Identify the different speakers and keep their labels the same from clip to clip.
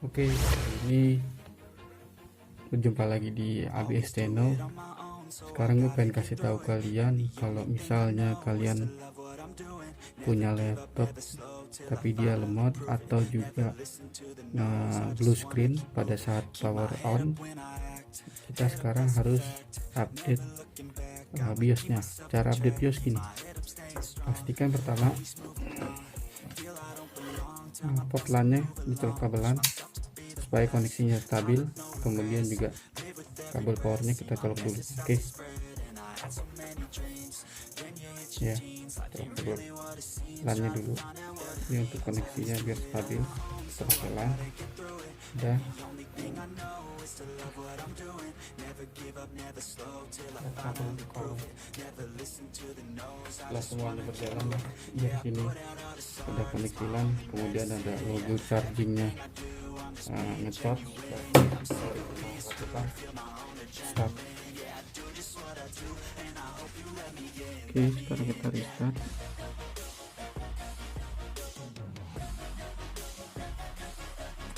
Speaker 1: Oke, ini berjumpa lagi di ABS channel. Sekarang gue pengen kasih tahu kalian kalau misalnya kalian punya laptop tapi dia lemot atau juga blue screen pada saat power on, kita sekarang harus update BIOS-nya. Cara update BIOS gini, pastikan pertama port LAN-nya dicolok kabelan supaya koneksinya stabil, kemudian juga kabel powernya kita colok dulu. Oke. Ya, colok kabel LAN-nya dulu ini untuk koneksinya biar stabil. Colok LAN dan kabel di kolom. Setelah semuanya berjalan, di sini ada koneksi LAN, kemudian ada logo chargingnya ngecharge. Start. Oke, sekarang kita restart.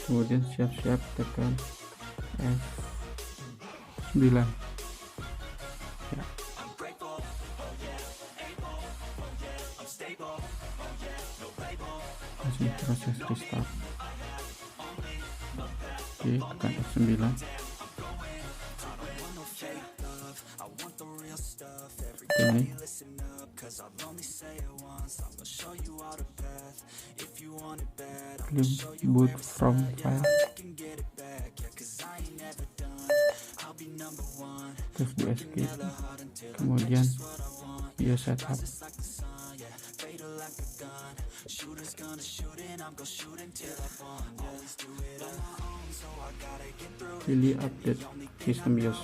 Speaker 1: Kemudian siap-siap tekan F9 ya. Masih proses restart. Oke, tekan F9. Ini boot from file, terus di escape, kemudian BIOS setup. Pilih update sistem BIOS.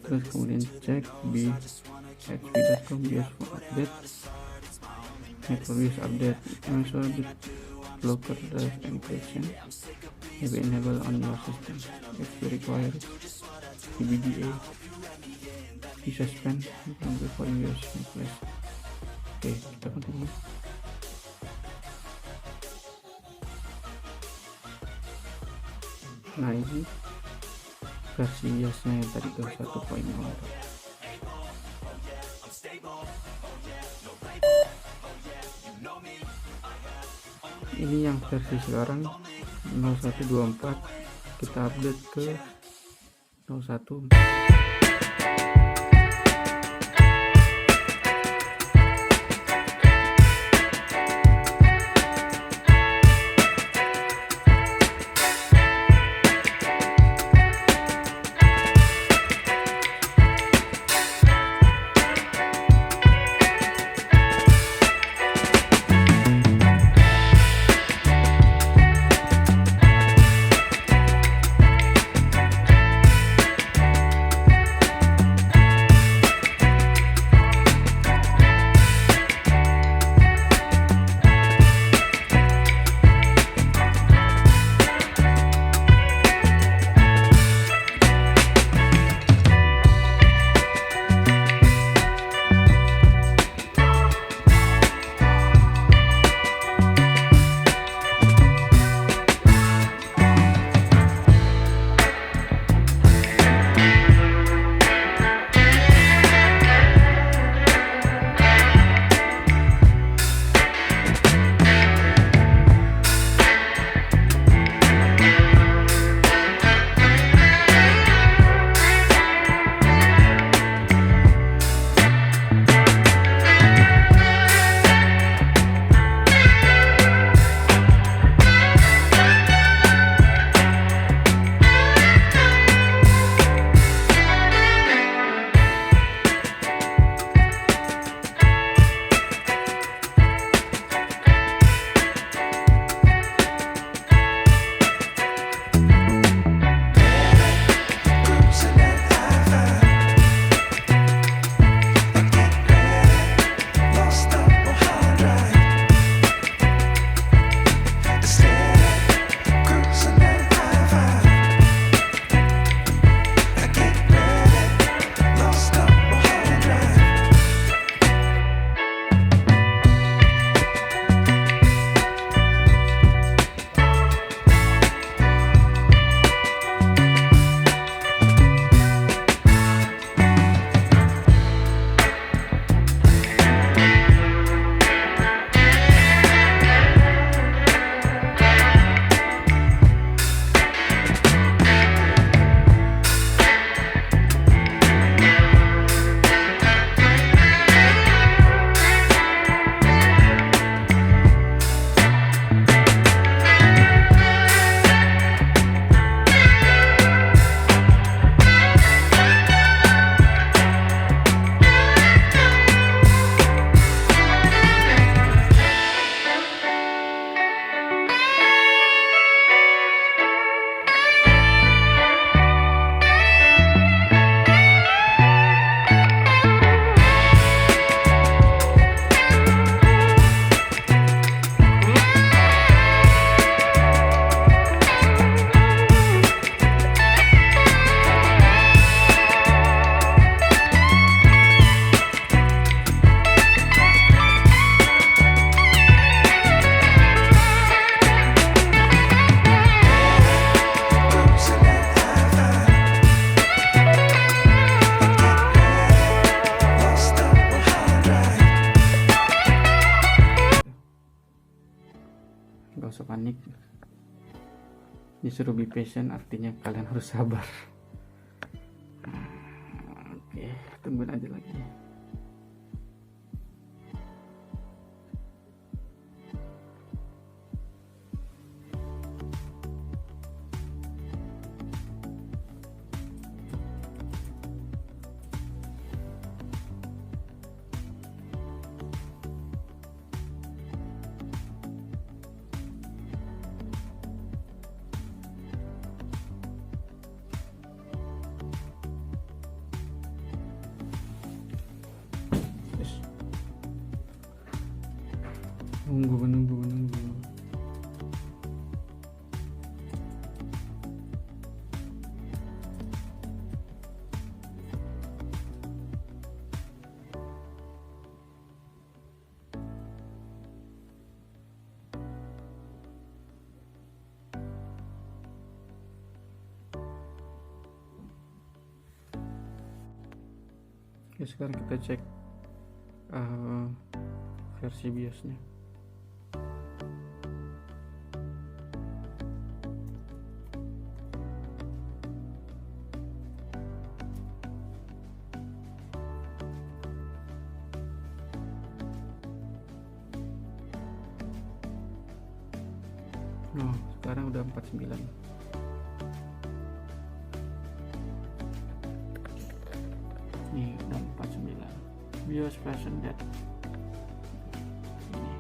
Speaker 1: Terus kemudian cek hp.com BIOS update, BIOS update, blocker drive encryption will be enabled on your system if you require BBDA. Be suspend before BIOS replace. Oke, kita continue. Nah, ini versi BIOS-nya yang tadi ke 1.0. Ini yang versi sekarang 0124, kita update ke 01. usah panik. Disuruh be patient artinya kalian harus sabar. Oke, tungguin aja lagi. Menunggu. Oke, sekarang kita cek versi BIOS-nya. Nah, sekarang udah 49. Nih, udah 49. BIOS version that. Ini.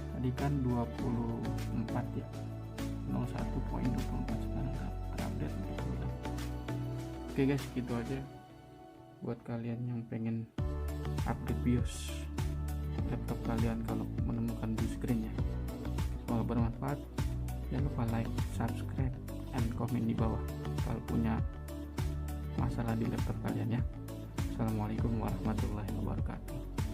Speaker 1: Tadi kan 24 ya. 01.24 sekarang terupdate 49. Oke guys, gitu aja buat kalian yang pengen update BIOS laptop kalian kalau menemukan blue screen ya. Semoga bermanfaat. Jangan lupa like, subscribe, and komen di bawah kalau punya masalah di laptop kalian ya. Assalamualaikum warahmatullahi wabarakatuh.